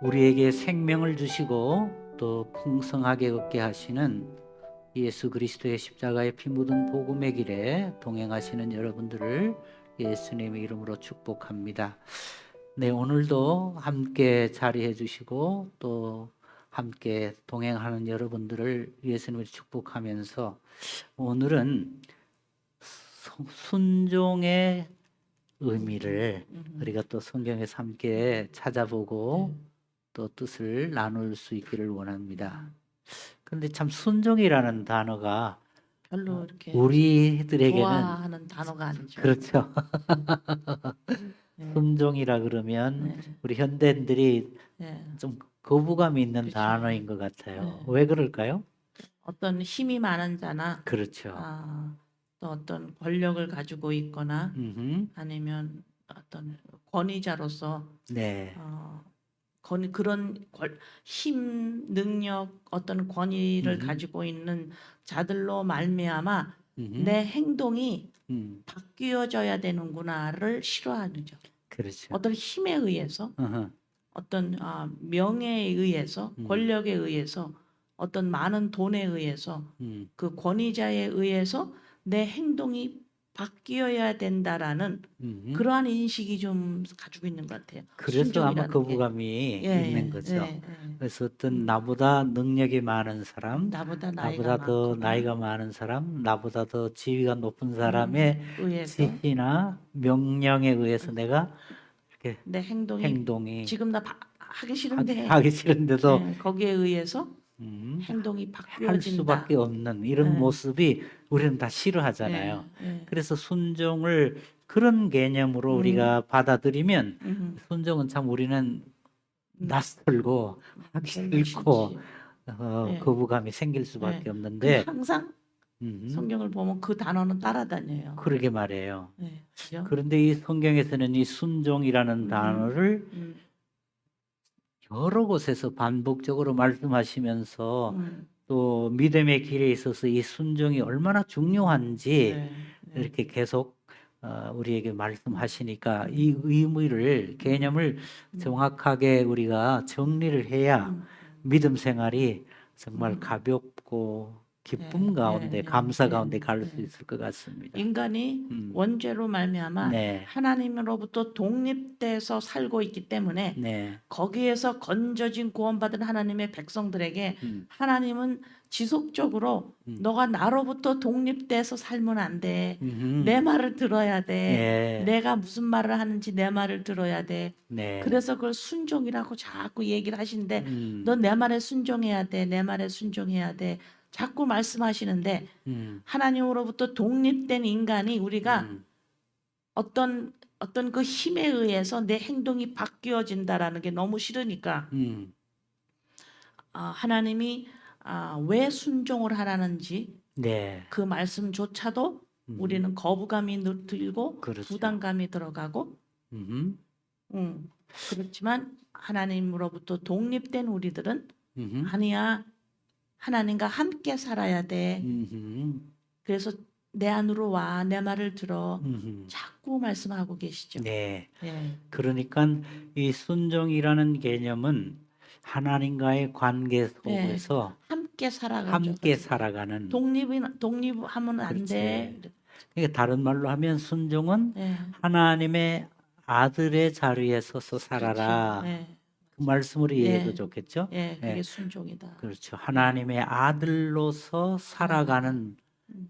우리에게 생명을 주시고 또 풍성하게 얻게 하시는 예수 그리스도의 십자가의 피 묻은 복음의 길에 동행하시는 여러분들을 예수님의 이름으로 축복합니다. 네, 오늘도 함께 자리해 주시고 또 함께 동행하는 여러분들을 예수님을 축복하면서 오늘은 순종의 의미를 우리가 또 성경에서 함께 찾아보고 또 뜻을 나눌 수 있기를 원합니다. 그런데 참 순종이라는 단어가 별로 이렇게 우리들에게는 좋아하는 단어가 아니죠. 그렇죠. 네, 순종이라 그러면 네, 우리 현대인들이 네. 좀 거부감이 있는 그렇죠. 단어인 것 같아요. 네. 왜 그럴까요? 어떤 힘이 많은 자나 그렇죠. 또 어떤 권력을 가지고 있거나 음흠. 아니면 어떤 권위자로서 네. 그런 힘, 능력, 어떤 권위를 음흠. 가지고 있는 자들로 말미암아 음흠. 내 행동이 음. 바뀌어져야 되는구나를 싫어하죠. 그렇죠. 어떤 힘에 의해서 어허. 어떤 명예에 의해서 음. 권력에 의해서 어떤 많은 돈에 의해서 음. 그 권위자에 의해서 내 행동이 바뀌어야 된다라는 음흠. 그러한 인식이 좀 가지고 있는 것 같아요. 그래서 아마 순종이라는 게. 거부감이 예, 있는 예, 거죠. 예, 예. 그래서 어떤 나보다 능력이 많은 사람, 나보다 나이가 나보다 더 많거나 나이가 많은 사람, 나보다 더 지위가 높은 사람의 의해서 지시나 명령에 의해서 내가 이렇게 내 행동이 행동이 지금 나 하기 싫은데 하기 싫은데도 거기에 의해서 음, 행동이 할 수밖에 바뀌어진다. 없는 이런 예, 모습이 우리는 다 예, 싫어하잖아요. 예. 그래서 순종을 그런 개념으로 음, 우리가 받아들이면 음, 순종은 참 우리는 음. 낯설고 하기 별로 싫고 싫지. 예, 거부감이 생길 예. 수밖에 근데 없는데 항상 음, 성경을 보면 그 단어는 따라다녀요. 그러게 말해요. 예, 그죠? 그런데 이 성경에서는 이 순종이라는 단어를 음, 여러 곳에서 반복적으로 말씀하시면서 음, 또 믿음의 길에 있어서 이 순종이 얼마나 중요한지 네, 네. 이렇게 계속 우리에게 말씀하시니까 이 의미를 개념을 정확하게 우리가 정리를 해야 믿음 생활이 정말 가볍고 예, 기쁨 예, 가운데 예, 감사 예, 가운데 갈 수 예. 있을 것 같습니다. 인간이 음, 원죄로 말미암아 네, 하나님으로부터 독립돼서 살고 있기 때문에 네, 거기에서 건져진 구원받은 하나님의 백성들에게 음, 하나님은 지속적으로 음, 너가 나로부터 독립돼서 살면 안 돼. 내 음, 말을 들어야 돼. 네, 내가 무슨 말을 하는지 내 말을 들어야 돼. 네, 그래서 그걸 순종이라고 자꾸 얘기를 하시는데 너 음, 내 말에 순종해야 돼. 내 말에 순종해야 돼. 자꾸 말씀하시는데 음, 하나님으로부터 독립된 인간이 우리가 음, 어떤 그 힘에 의해서 내 행동이 바뀌어진다라는 게 너무 싫으니까 음, 하나님이 왜 순종을 하라는지 네, 그 말씀조차도 음, 우리는 거부감이 들고 그렇죠. 부담감이 들어가고 음, 그렇지만 하나님으로부터 독립된 우리들은 음, 아니야 하나님과 함께 살아야 돼. 음, 그래서 내 안으로 와, 내 말을 들어. 음, 자꾸 말씀하고 계시죠. 네. 예. 그러니까 이 순종이라는 개념은 하나님과의 관계 예. 속에서 함께 살아가죠. 함께 살아가는 독립하면 안 그렇지. 돼. 그러니까 다른 말로 하면 순종은 예. 하나님의 아들의 자리에 서서 그렇죠. 살아라. 예. 그 말씀으로 이해해도 예. 좋겠죠? 예. 그게 예, 순종이다. 그렇죠. 예. 하나님의 아들로서 살아가는. 살아가는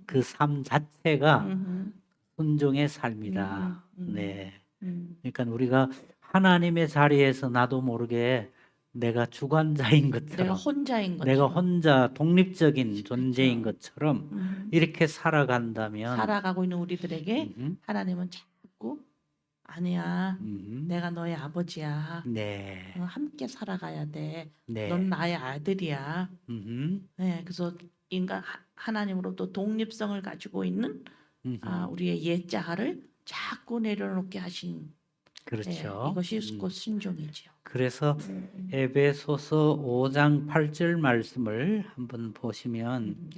그 삶 자체가 음. 순종의 음. 삶이다. 네. 음. 그러니까 우리가 하나님의 자리에서 나도 모르게 내가 주관자인 내가 것처럼, 혼자인 내가 것처럼. 혼자 독립적인 존재인 그렇죠. 것처럼 음. 이렇게 살아간다면, 살아가고 있는 우리들에게 음, 하나님은 자꾸 아니야. 음, 내가 너의 아버지야. 네, 함께 살아가야 돼. 넌 네, 나의 아들이야. 음, 네, 그래서 하나님으로부터 독립성을 가지고 있는 음, 우리의 옛자아를 자꾸 내려놓게 하신 그렇죠. 이것이 곧 순종이죠. 그래서 에베소서 5장 8절 말씀을 한번 보시면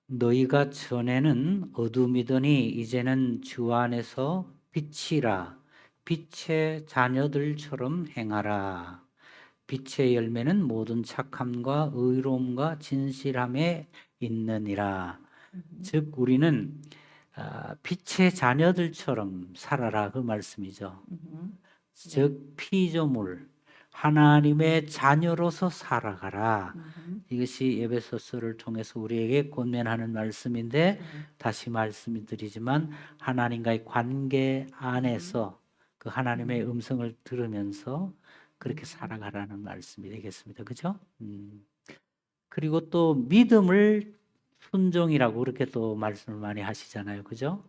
너희가 전에는 어둠이더니 이제는 주 안에서 빛이라 빛의 자녀들처럼 행하라. 빛의 열매는 모든 착함과 의로움과 진실함에 있느니라. 즉 우리는 빛의 자녀들처럼 살아라, 그 말씀이죠. 즉 피조물 하나님의 자녀로서 살아가라. 이것이 에베소서를 통해서 우리에게 권면하는 말씀인데, 다시 말씀드리지만 하나님과의 관계 안에서 그 하나님의 음성을 들으면서 그렇게 살아가라는 말씀이 되겠습니다. 그죠? 그리고 또 믿음을 순종이라고 그렇게 또 말씀을 많이 하시잖아요. 그죠?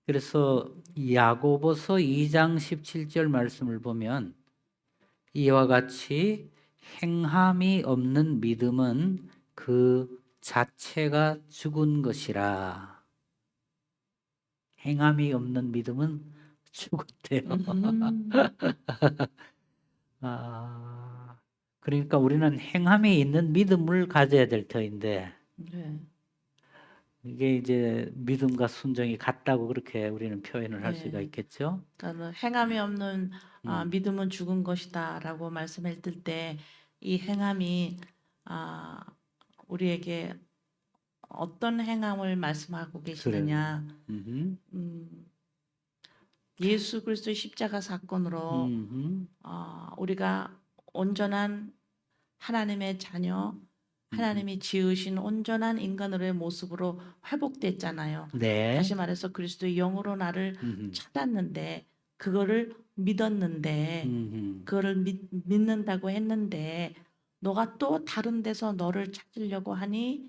그래서 야고보서 2장 17절 말씀을 보면 이와 같이 행함이 없는 믿음은 그 자체가 죽은 것이라. 행함이 없는 믿음은 죽었대요. 그러니까 우리는 행함이 있는 믿음을 가져야 될 터인데, 네. 이게 이제 믿음과 순종이 같다고 그렇게 우리는 표현을 할 수가 네. 있겠죠. 그러니까 행함이 없는 음. 믿음은 죽은 것이다라고 말씀했을 때 이 행함이 우리에게 어떤 행함을 말씀하고 계시느냐? 음흠. 예수 그리스도의 십자가 사건으로 음흠. 우리가 온전한 하나님의 자녀, 하나님이 지으신 온전한 인간으로의 모습으로 회복됐잖아요. 네. 다시 말해서 그리스도의 영으로 나를 음흠. 찾았는데, 그거를 믿었는데, 음흠. 그거를 믿는다고 했는데, 너가 또 다른 데서 너를 찾으려고 하니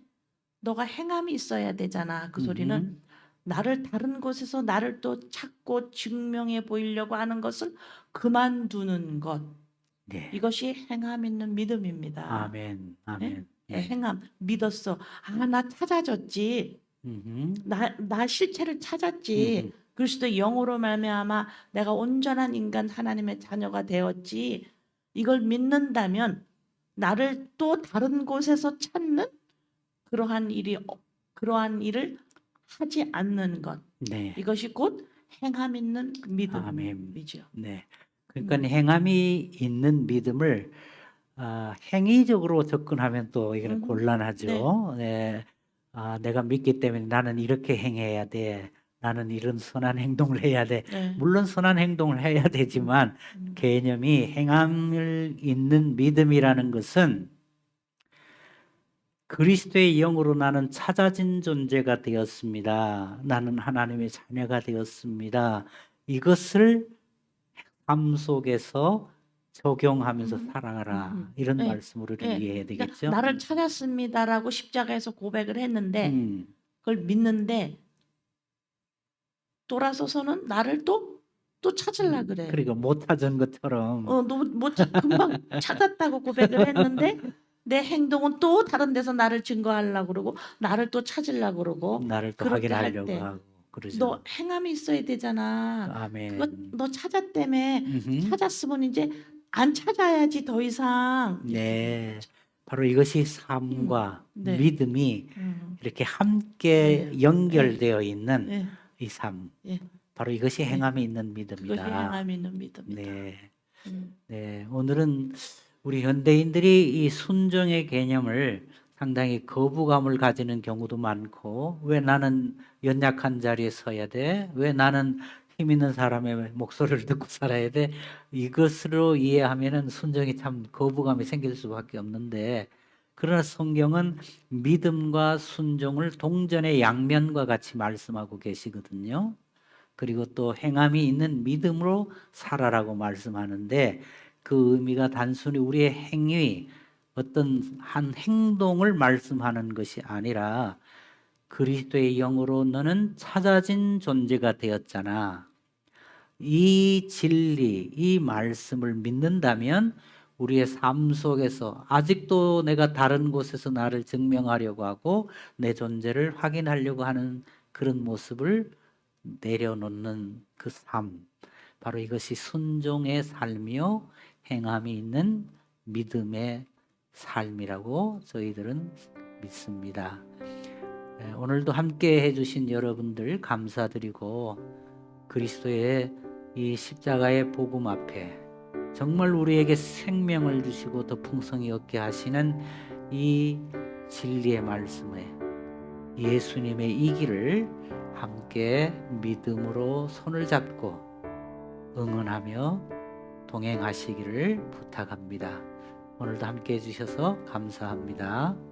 너가 행함이 있어야 되잖아. 그 소리는 음흠. 나를 다른 곳에서 나를 또 찾고 증명해 보이려고 하는 것을 그만두는 것. 네. 이것이 행함 있는 믿음입니다. 아멘. 예? 아멘. 예, 예. 행함. 믿었어. 나 찾아졌지. 음흠. 나 실체를 찾았지. 음흠. 그리스도의 영으로 말미암아 내가 온전한 인간 하나님의 자녀가 되었지. 이걸 믿는다면 나를 또 다른 곳에서 찾는 그러한 일을 하지 않는 것. 네. 이것이 곧 행함 있는 아멘. 믿음이죠. 네. 그러니까 행함이 있는 믿음을 행위적으로 접근하면 또 이거는 네. 곤란하죠. 네. 내가 믿기 때문에 나는 이렇게 행해야 돼. 나는 이런 선한 행동을 해야 돼. 네. 물론 선한 행동을 해야 되지만 개념이 행함을 있는 믿음이라는 것은 그리스도의 영으로 나는 찾아진 존재가 되었습니다. 나는 하나님의 자녀가 되었습니다. 이것을 삶 속에서 적용하면서 살아가라. 이런 네. 말씀으로 우리는 이해해야 그러니까 되겠죠. 나를 찾았습니다라고 십자가에서 고백을 했는데 음. 그걸 믿는데 돌아서서는 나를 또 찾으려 그래. 그리고 못 찾은 것처럼 금방 찾았다고 고백을 했는데 내 행동은 또 다른 데서 나를 증거하려고 그러고 나를 또 찾으려고 그러고 나를 또 그렇게 할 확인하려고 때 하고 그러죠. 너 행함이 있어야 되잖아. 그거 아멘. 너 찾았다며. 음흠. 찾았으면 이제 안 찾아야지 더 이상. 네. 바로 이것이 삶과 네. 믿음이 음. 이렇게 함께 연결되어 있는 네. 이 삶. 예. 바로 이것이 행함이 있는 그것이 믿음이다. 행함이 있는 믿음이다. 네. 음. 네. 오늘은 우리 현대인들이 이 순종의 개념을 상당히 거부감을 가지는 경우도 많고, 왜 나는 연약한 자리에 서야 돼? 왜 나는 힘 있는 사람의 목소리를 듣고 살아야 돼? 이것으로 이해하면은 순종이 참 거부감이 생길 수밖에 없는데, 그러나 성경은 믿음과 순종을 동전의 양면과 같이 말씀하고 계시거든요. 그리고 또 행함이 있는 믿음으로 살아라고 말씀하는데, 그 의미가 단순히 우리의 행위, 어떤 한 행동을 말씀하는 것이 아니라 그리스도의 영으로 너는 찾아진 존재가 되었잖아. 이 진리, 이 말씀을 믿는다면 우리의 삶 속에서 아직도 내가 다른 곳에서 나를 증명하려고 하고 내 존재를 확인하려고 하는 그런 모습을 내려놓는 그 삶, 바로 이것이 순종의 삶이요 행함이 있는 믿음의 삶이라고 저희들은 믿습니다. 오늘도 함께 해주신 여러분들 감사드리고, 그리스도의 이 십자가의 복음 앞에 정말 우리에게 생명을 주시고 더 풍성히 얻게 하시는 이 진리의 말씀에 예수님의 이 길을 함께 믿음으로 손을 잡고 응원하며 동행하시기를 부탁합니다. 오늘도 함께 해주셔서 감사합니다.